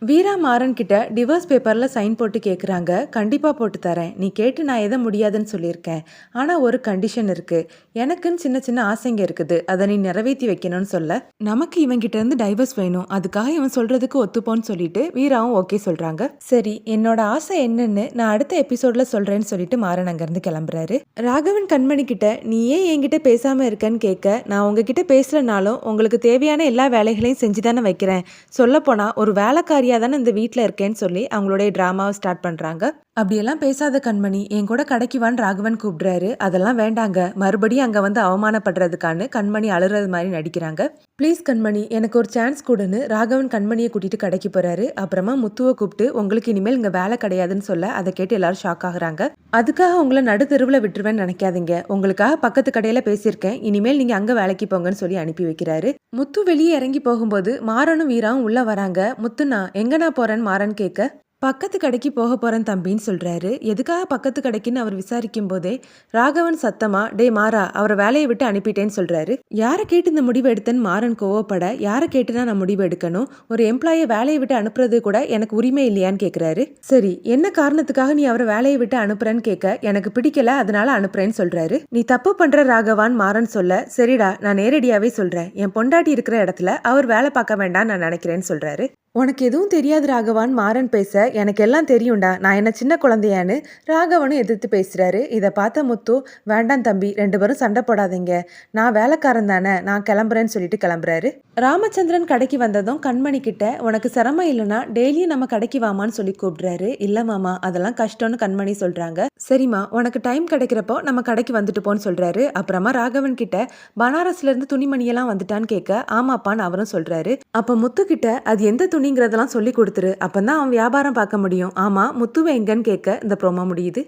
வீரா மாறன் கிட்ட டிவோர்ஸ் பேப்பர்ல சைன் போட்டு கேக்குறாங்க. கண்டிப்பா போட்டு தரேன். நீ கேட்டு நான் எதை முடியாதுன்னு சொல்லியிருக்கேன். ஆனா ஒரு கண்டிஷன் இருக்கு. எனக்குன்னு சின்ன சின்ன ஆசைங்க இருக்குது. அதை நீ நிறைவேற்றி வைக்கணும்னு சொல்ல, நமக்கு இவன் கிட்ட இருந்து டைவர்ஸ் வேணும். அதுக்காக இவன் சொல்றதுக்கு ஒத்துப்போன்னு சொல்லிட்டு வீராவும் ஓகே சொல்றாங்க. சரி, என்னோட ஆசை என்னன்னு நான் அடுத்த எபிசோட்ல சொல்றேன்னு சொல்லிட்டு மாறன் அங்கிருந்து கிளம்புறாரு. ராகவன் கண்மணி கிட்ட நீ ஏன் என்கிட்ட பேசாம இருக்கன்னு கேட்க, நான் உங்ககிட்ட பேசலனாலும் உங்களுக்கு தேவையான எல்லா வேலைகளையும் செஞ்சு தானே வைக்கிறேன். சொல்லப்போனா ஒரு வேலைக்காரியா தானே இந்த வீட்டில் இருக்கேன்னு சொல்லி அவங்களுடைய டிராமாவை ஸ்டார்ட் பண்றாங்க. அப்படியெல்லாம் பேசாத கண்மணி, என் கூட கடைக்கு வான்னு ராகவன் கூப்பிடுறாரு. அதெல்லாம் வேண்டாங்க, மறுபடியும் அங்க வந்து அவமானப்படுறதுக்கான்னு கண்மணி அழுறது மாதிரி நடிக்கிறாங்க. ப்ளீஸ் கண்மணி, எனக்கு ஒரு சான்ஸ் கொடுன்னு ராகவன் கண்மணியை கூட்டிட்டு கடைக்கு போறாரு. அப்புறமா முத்துவை கூப்பிட்டு உங்களுக்கு இனிமேல் இங்க வேலை கிடையாதுன்னு சொல்ல, அதை கேட்டு எல்லாரும் ஷாக் ஆகுறாங்க. அதுக்காக உங்களை நடு தெருவில் விட்டுருவேன்னு நினைக்காதீங்க. உங்களுக்காக பக்கத்து கடையில பேசியிருக்கேன். இனிமேல் நீங்க அங்க வேலைக்கு போங்கன்னு சொல்லி அனுப்பி வைக்கிறாரு. முத்து வெளியே இறங்கி போகும்போது மாறனும் வீராவும் உள்ள வராங்க. முத்துனா எங்கண்ணா போறேன்னு மாறன் கேட்க, பக்கத்து கடைக்கு போக போறேன் தம்பின்னு சொல்றாரு. எதுக்காக பக்கத்து கடைக்குன்னு அவர் விசாரிக்கும் போதே ராகவன் சத்தமா டே மாறா, அவரை வேலையை விட்டு அனுப்பிட்டேன்னு சொல்றாரு. யாரை கேட்டு இந்த முடிவு எடுத்தேன்னு மாறன் கோவப்பட, யாரை கேட்டுனா நான் முடிவு எடுக்கணும்? ஒரு எம்ப்ளாயை வேலையை விட்டு அனுப்புறது கூட எனக்கு உரிமை இல்லையான்னு கேட்கிறாரு. சரி, என்ன காரணத்துக்காக நீ அவரை வேலையை விட்டு அனுப்புறேன்னு கேட்க, எனக்கு பிடிக்கல அதனால அனுப்புறேன்னு சொல்றாரு. நீ தப்பு பண்ற ராகவான் மாறன் சொல்ல, சரிடா நான் நேரடியாவே சொல்றேன், என் பொண்டாட்டி இருக்கிற இடத்துல அவர் வேலை பார்க்க வேண்டாம் நான் நினைக்கிறேன்னு சொல்றாரு. உனக்கு எதுவும் தெரியாது ராகவான் மாறன் பேச, எனக்கு எல்லாம் தெரியும்டா, நான் என்ன சின்ன குழந்தையான்னு ராகவனும் எதிர்த்து பேசுறாரு. இதை பார்த்த முத்து, வேண்டாம் தம்பி, 2 பேரும் சண்டை போடாதீங்க, நான் வேலைக்காரன் தானே, நான் கிளம்புறேன்னு சொல்லிட்டு கிளம்புறாரு. ராமச்சந்திரன் கடைக்கு வந்ததும் கண்மணி கிட்ட உனக்கு சிரமம் இல்லைன்னா டெய்லியும் நம்ம கடைக்கு வாமான்னு சொல்லி கூப்பிடுறாரு. இல்ல மாமா, அதெல்லாம் கஷ்டம்னு கண்மணி சொல்றாங்க. சரிம்மா, உனக்கு டைம் கிடைக்கிறப்போ நம்ம கடைக்கு வந்துட்டு போன்னு சொல்றாரு. அப்புறமா ராகவன் கிட்ட பனாரஸ்ல இருந்து துணிமணியெல்லாம் வந்துட்டான்னு கேட்க, ஆமாப்பான்னு அவரும் சொல்றாரு. அப்ப முத்து கிட்ட அது எந்த துணிங்கிறதெல்லாம் சொல்லி கொடுத்துரு, அப்பதான் அவன் வியாபாரம் பார்க்க முடியும். ஆமா, முத்துவை எங்கன்னு கேட்க இந்த ப்ரோமோ முடியுது.